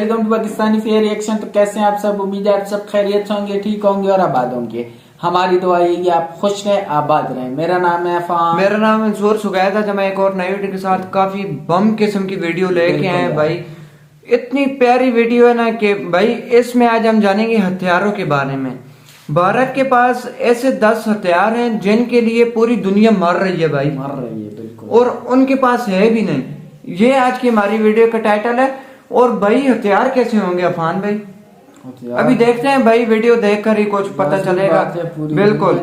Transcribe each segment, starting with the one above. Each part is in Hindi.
Welcome to Pakistani fair reaction. तो कैसे हैं आप सब? उम्मीद है आप सब खैरियत से होंगे, ठीक होंगे और आबाद होंगे। हमारी दुआ यही है आप खुश रहें, आबाद रहें। मेरा नाम है अफान। मेरा नाम मंसूर सुगैर था। जब मैं एक और नई वीडियो के साथ काफी बम किस्म की वीडियो लेके आए हैं भाई। इतनी प्यारी वीडियो है ना कि भाई इसमें आज हम जानेंगे हथियारों के बारे में। भारत के पास ऐसे 10 हथियार हैं जिनके लिए पूरी दुनिया मर रही है भाई, मर रही है बिल्कुल, और उनके पास है भी नहीं। ये आज की हमारी वीडियो का टाइटल है। और भाई हथियार कैसे होंगे अफान भाई? अभी देखते हैं भाई, वीडियो देखकर ही कुछ पता चलेगा। बिल्कुल,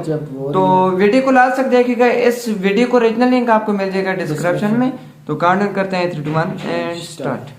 तो वीडियो को लास्ट तक देखिएगा। इस वीडियो को ओरिजिनल लिंक आपको मिल जाएगा डिस्क्रिप्शन में। तो काउंट करते हैं 3, 2, 1 एंड स्टार्ट।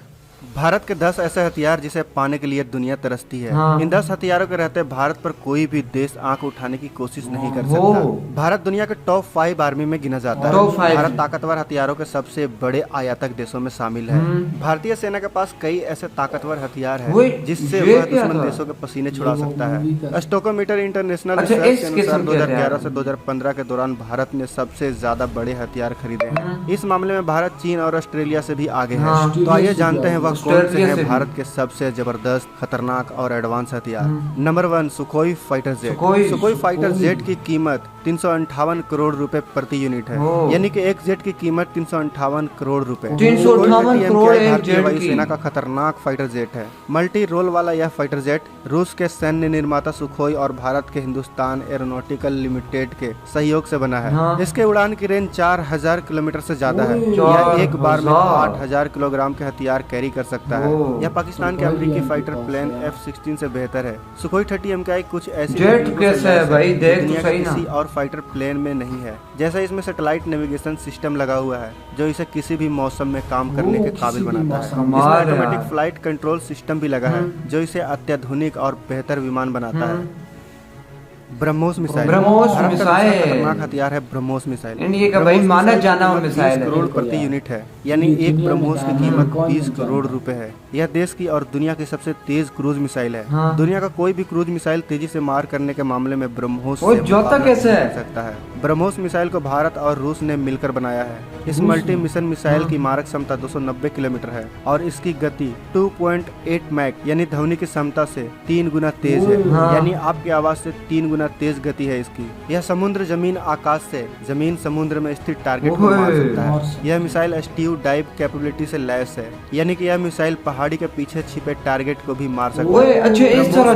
भारत के 10 ऐसे हथियार जिसे पाने के लिए दुनिया तरसती है। हाँ। इन 10 हथियारों के रहते भारत पर कोई भी देश आंख उठाने की कोशिश नहीं कर सकता। भारत दुनिया के टॉप 5 आर्मी में गिना जाता है। भारत ताकतवर हथियारों के सबसे बड़े आयातक देशों में शामिल है। भारतीय सेना के पास कई ऐसे ताकतवर हथियार हैं जिससे वह दुश्मन देशों के पसीने छुड़ा सकता है। स्टोकोमीटर इंटरनेशनल रिसर्च के अनुसार 2011 से 2015 के दौरान भारत ने सबसे ज्यादा बड़े हथियार खरीदे हैं। इस मामले में भारत चीन और ऑस्ट्रेलिया से भी आगे है। तो आइए जानते हैं वह कौन से हैं भारत के सबसे जबरदस्त, खतरनाक और एडवांस हथियार। Number 1, Sukhoi fighter jet. Sukhoi fighter jet की कीमत 358 करोड़ रुपए प्रति यूनिट है, यानी कि एक जेट की कीमत 358 करोड़ रुपए। 358 करोड़ भारतीय वायुसेना का खतरनाक फाइटर जेट है। मल्टी रोल वाला यह फाइटर जेट रूस के सैन्य निर्माता सुखोई और भारत के हिंदुस्तान एरोनॉटिकल लिमिटेड के सहयोग से बना है। इसके उड़ान की रेंज 4000 किलोमीटर से ज्यादा है। यह एक बार में 8000 किलोग्राम के हथियार कैरी कर सकता है। यह पाकिस्तान के अमेरिकी फाइटर प्लेन F-16 से बेहतर है। सुखोई 30 MKI कुछ ऐसी जेट कैसे है भाई, देख तो सही ना। किसी और फाइटर प्लेन में नहीं है। जैसा इसमें सैटेलाइट नेविगेशन सिस्टम लगा हुआ है जो इसे किसी भी मौसम में काम करने के काबिल बनाता है। इसमें ऑटोमेटिक फ्लाइट कंट्रोल सिस्टम भी लगा है जो इसे अत्याधुनिक और बेहतर विमान बनाता है। ब्रह्मोस मिसाइल खतरनाक हथियार है। ब्रह्मोस मिसाइल इंडिया का भाई माना जाना हुआ मिसाइल 20 करोड़ प्रति यूनिट है, यानी एक ब्रह्मोस की कीमत 20 करोड़ रुपए है। यह देश की और दुनिया की सबसे तेज क्रूज मिसाइल है। दुनिया का कोई भी क्रूज मिसाइल तेजी से मार करने के मामले में ब्रह्मोस कैसे कर सकता है। ब्रह्मोस मिसाइल को भारत और रूस ने मिलकर बनाया है। इस मल्टी मिशन मिसाइल की मारक क्षमता 290 किलोमीटर है और इसकी गति 2.8 मैक यानी ध्वनि की क्षमता से 3 गुना तेज है, यानी आपकी आवाज से 3 गुना तेज गति है इसकी। यह समुद्र, जमीन, आकाश से जमीन, समुद्र में स्थित टारगेट को मार सकता है। यह मिसाइल स्टीव डाइव कैपेबिलिटी से लैस है, यानी कि यह मिसाइल पहाड़ी के पीछे छिपे टारगेट को भी मार सकता है। अच्छा, इस तरह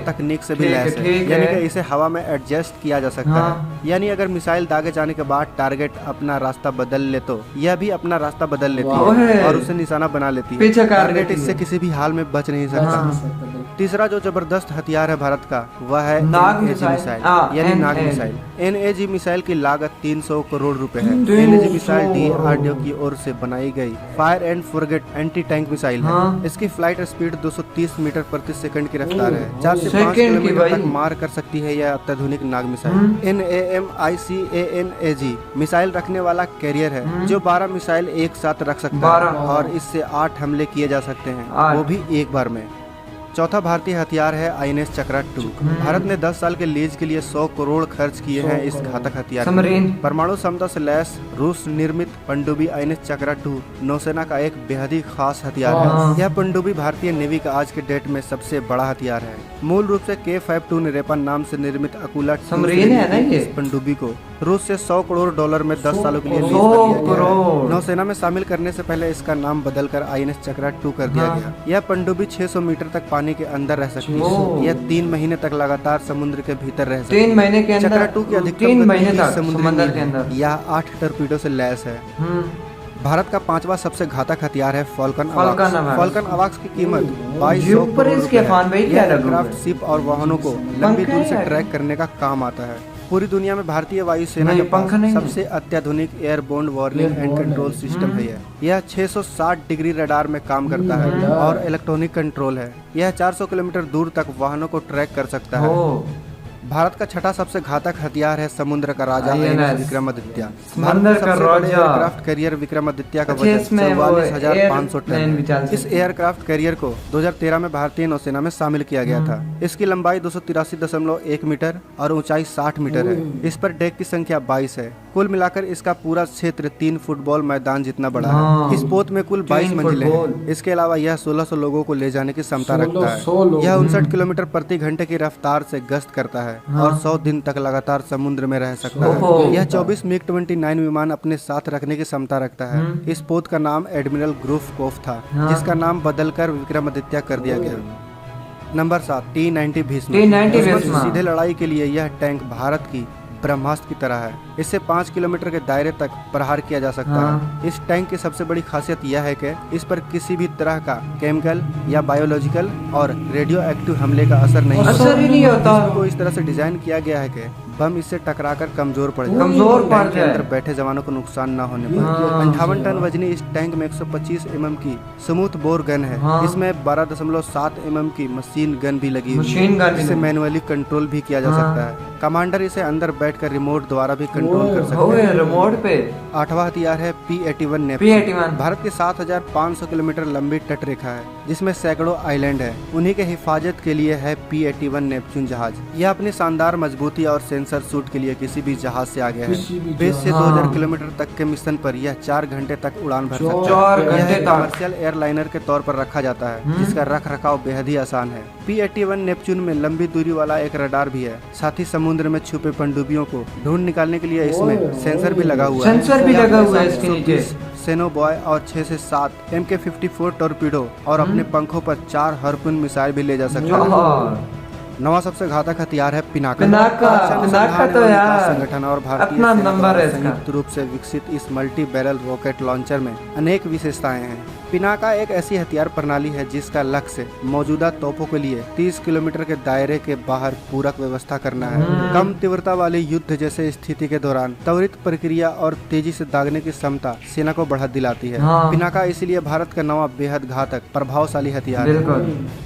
तकनीक से भी लैस है, यानी कि इसे हवा में एडजस्ट किया जा सकता है। यानी अगर मिसाइल दागे जाने के बाद टारगेट अपना रास्ता बदल ले तो यह भी अपना रास्ता बदल लेती है और उसे निशाना बना लेती है। टारगेट इससे किसी भी हाल में बच नहीं सकता। तीसरा जो जबरदस्त हथियार है भारत का वह है NAG मिसाइल, यानी नाग मिसाइल। NAG मिसाइल की लागत 300 करोड़ रुपए है। NAG मिसाइल DRDO की ओर से बनाई गई fire and forget anti tank missile है। इसकी फ्लाइट स्पीड 230 मीटर प्रति सेकंड की रफ्तार है। 4 से 5 किलोमीटर तक मार कर सकती है यह अत्याधुनिक नाग मिसाइल। NAMICANAG मिसाइल रखने वाला कैरियर है जो 12 मिसाइल एक साथ रख सकता है और इससे 8 हमले किए जा सकते हैं, वो भी एक बार में। चौथा भारतीय हथियार है INS चक्रा 2। भारत ने 10 साल के लीज के लिए 100 करोड़ खर्च किए हैं इस घातक हथियार। परमाणु क्षमता से लैस रूस निर्मित पनडुब्बी INS चक्रा 2 नौसेना का एक बेहद ही खास हथियार है। यह पनडुब्बी भारतीय नेवी का आज के डेट में सबसे बड़ा हथियार है। मूल रूप से K-52 निरेपन नाम से निर्मित अकुला इस पनडुब्बी को रूस से $100 करोड़ में 10 सालों के लिए लीज कर दिया गया। नौसेना में शामिल करने से पहले इसका नाम बदलकर INS चक्रा 2 कर दिया गया। यह पनडुब्बी 600 मीटर तक पानी के अंदर रह सकती है। यह 3 महीने तक लगातार समुद्र के भीतर रह सकती है। 3 महीने के अंदर चक्रा 2 की अधिकतम 3 महीने तक समुद्र के अंदर यह 8 टॉर्पीडो से लैस है। भारत का 5वां सबसे घातक हथियार है फॉल्कन अवाक्स की कीमत 2200 करोड़। यह एयरक्राफ्ट, शिप और वाहनों को लंबी दूरी से ट्रैक करने का काम आता है। पूरी दुनिया में भारतीय वायुसेना के पास सबसे अत्याधुनिक airborne warning and control system है। यह 660 डिग्री रडार में काम करता है और इलेक्ट्रॉनिक कंट्रोल है। यह 400 किलोमीटर दूर तक वाहनों को ट्रैक कर सकता है। भारत का छठा सबसे घातक हथियार है समुद्र का राजा विक्रमादित्य। एयरक्राफ्ट कैरियर विक्रमादित्य का वजन 44,500 टन। इस एयरक्राफ्ट कैरियर को 2013 में भारतीय नौसेना में शामिल किया गया था। इसकी लंबाई 283.1 मीटर और ऊंचाई 60 मीटर है। इस पर डेक की संख्या 22 है। कुल मिलाकर इसका पूरा क्षेत्र 3 फुटबॉल मैदान जितना बड़ा है। इस पोत में कुल 22 मंजिलें हैं। इसके अलावा यह 1600 लोगों को ले जाने की क्षमता रखता है। यह 59 किलोमीटर प्रति घंटे की रफ्तार से गश्त करता है और 100 दिन तक लगातार समुद्र में रह सकता है। यह 24 MiG-29 विमान अपने साथ रखने की क्षमता रखता है। इस पोत का नाम एडमिरल ग्रूफकोफ था, जिसका नाम बदलकर विक्रमादित्य कर दिया गया। Number 7, T-90 Bhishma. सीधे लड़ाई के लिए यह टैंक भारत की ब्रह्मास्त्र की तरह है। इससे 5 किलोमीटर के दायरे तक प्रहार किया जा सकता है। इस टैंक की सबसे बड़ी खासियत यह है कि इस पर किसी भी तरह का केमिकल या बायोलॉजिकल और रेडियो एक्टिव हमले का असर नहीं होता। इसको इस तरह से डिजाइन किया गया है कि बम इससे टकराकर कमजोर पड़ जाए। टैंक के अंदर बैठे जवानों को नुकसान न होने पाए। 58 टन वजनी इस टैंक में 125 mm की स्मूथ बोर गन है। इसमें 12.7 mm की मशीन गन भी लगी हुई है। इसे मैनुअली कंट्रोल भी किया जा सकता है। कमांडर इसे अंदर बैठकर रिमोट द्वारा भी कंट्रोल कर सकते हैं। रिमोट पे 8वां हथियार है P-81 नेपच्यून। भारत की 7500 किलोमीटर लंबी तट रेखा है, जिसमें सैकड़ों आइलैंड है। उन्हीं के हिफाजत के लिए है P-81 नेपच्यून जहाज। यह अपनी शानदार मजबूती और सेंसर सूट के लिए किसी भी जहाज से आगे है। बेस से 2000 किलोमीटर तक के मिशन पर यह 4 घंटे तक उड़ान भर सकता है। यह कमर्शियल एयरलाइनर के तौर पर रखा जाता है, जिसका रख रखाव बेहद ही आसान है। P-81 नेपच्यून में लंबी दूरी वाला एक रडार भी है। साथ ही समुद्र में छुपे पनडुब्बियों को ढूंढ निकालने के लिए इसमें सेंसर भी लगा हुआ है। इसके नीचे सेनो बॉय और 6 से 7 MK-54 टॉर्पीडो और अपने पंखों पर 4 हार्पून मिसाइल भी ले जा सकता है। 9वां सबसे घातक हथियार है पिनाका तो यार संगठन और भारतीय संयुक्त रूप से विकसित इस मल्टी बैरल रॉकेट लॉन्चर में अनेक विशेषताएं हैं। पिनाका एक ऐसी हथियार प्रणाली है जिसका लक्ष्य मौजूदा तोपों के लिए 30 किलोमीटर के दायरे के बाहर पूरक व्यवस्था करना है। कम तीव्रता वाले युद्ध जैसे स्थिति के दौरान त्वरित प्रक्रिया और तेजी से दागने की क्षमता सेना को बढ़ा दिलाती है। पिनाका इसलिए भारत का 9वां बेहद घातक प्रभावशाली हथियार है।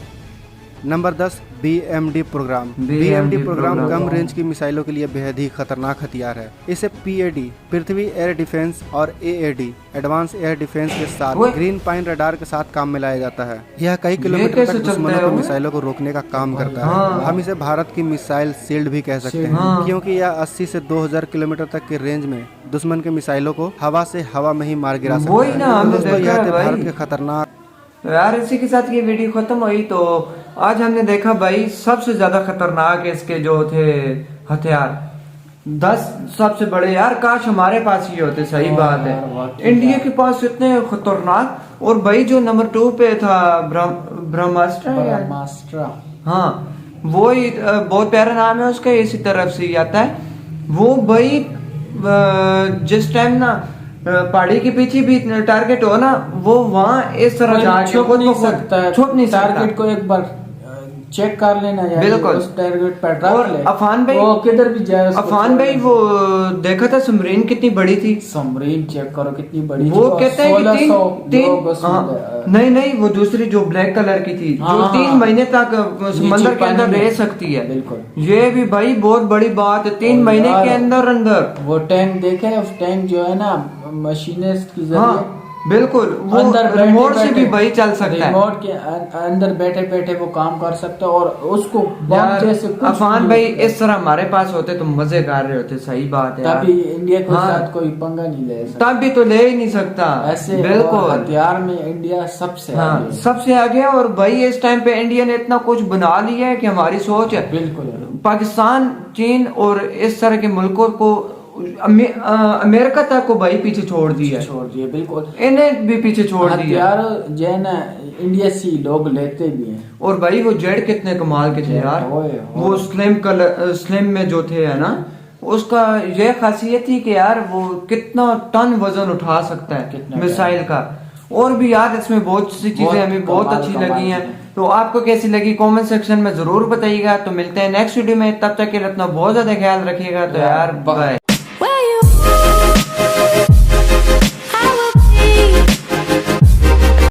Number 10, BMD programme. BMD programme कम रेंज की मिसाइलों के लिए बेहद ही खतरनाक हथियार है। इसे PAD पृथ्वी एयर डिफेंस और AAD एडवांस एयर डिफेंस के साथ ग्रीन पाइन रडार के साथ काम में लाया जाता है। यह कई किलोमीटर तक दुश्मनों को मिसाइलों को रोकने का काम करता है। हम इसे भारत की मिसाइल शील्ड भी कह सकते हैं, क्योंकि यह 80 से 2000 किलोमीटर तक के रेंज में दुश्मन के मिसाइलों को हवा से हवा में ही मार गिरा सकता है। दोस्तों, यह थे भारत के खतरनाक। यार इसी के साथ ये वीडियो खत्म हुई। तो आज हमने देखा भाई सबसे ज्यादा खतरनाक इसके जो थे हथियार 10 सबसे बड़े। यार काश हमारे पास ये होते। सही बात है, इंडिया के पास इतने खतरनाक। और भाई जो नंबर 2 पे था ब्रह्मास्त्र। हाँ, वो बहुत प्यारा नाम है उसका, इसी तरफ से ही आता है वो। भाई जिस टाइम ना पहाड़ी के पीछे भी टारगेट हो ना, वो वहाँ इस तरह जाके छुप नहीं सकता है। छुप नहीं सकता। टारगेट को एक बार चेक कर लेना यार, बिल्कुल उस टारगेट पर और अफान भाई वो किधर भी जाए। अफान भाई वो देखा था सबमरीन कितनी बड़ी थी। सबमरीन चेक करो कितनी बड़ी। वो कहते हैं कि नहीं वो दूसरी जो ब्लैक कलर की थी, जो 3 महीने तक समंदर के अंदर रह सकती है। बिल्कुल, ये भी भाई बहुत बड़ी बात है। 3 महीने के अंदर वो टैंक देखे, उस टैंक जो है ना मशीनें की जरिए बिल्कुल वो रिमोट से भी भाई चल सकता है। रिमोट के अंदर बैठे बैठे वो काम कर सकता है। और उसको बम जैसे अफान भाई इस तरह हमारे पास होते तो मजे कर रहे होते। सही बात है। तभी इंडिया के साथ कोई पंगा नहीं ले सकता। तब भी तो ले ही नहीं सकता ऐसे। बिल्कुल, हथियार में इंडिया सबसे आगे। और भाई इस टाइम पे इंडिया ने इतना कुछ बना लिया है कि हमारी सोच है। बिल्कुल, पाकिस्तान, चीन और इस तरह के मुल्कों को अमेरिका तक को भाई पीछे छोड़ दिया। बिल्कुल, इन्हें भी पीछे छोड़ दिया। यार जो है ना इंडिया से लोग लेते भी हैं। और भाई वो जेड कितने कमाल के थे यार। वो स्लिम में जो थे है ना, उसका ये खासियत थी कि यार वो कितना टन वजन उठा सकता है मिसाइल का। और भी यार इसमें बहुत सी चीजें हमें बहुत अच्छी लगी हैं। तो आपको कैसी लगी कमेंट सेक्शन में जरूर बताइएगा। तो मिलते हैं नेक्स्ट वीडियो में, तब तक के लिए अपना बहुत ज्यादा ख्याल रखिएगा। तो यार बाय।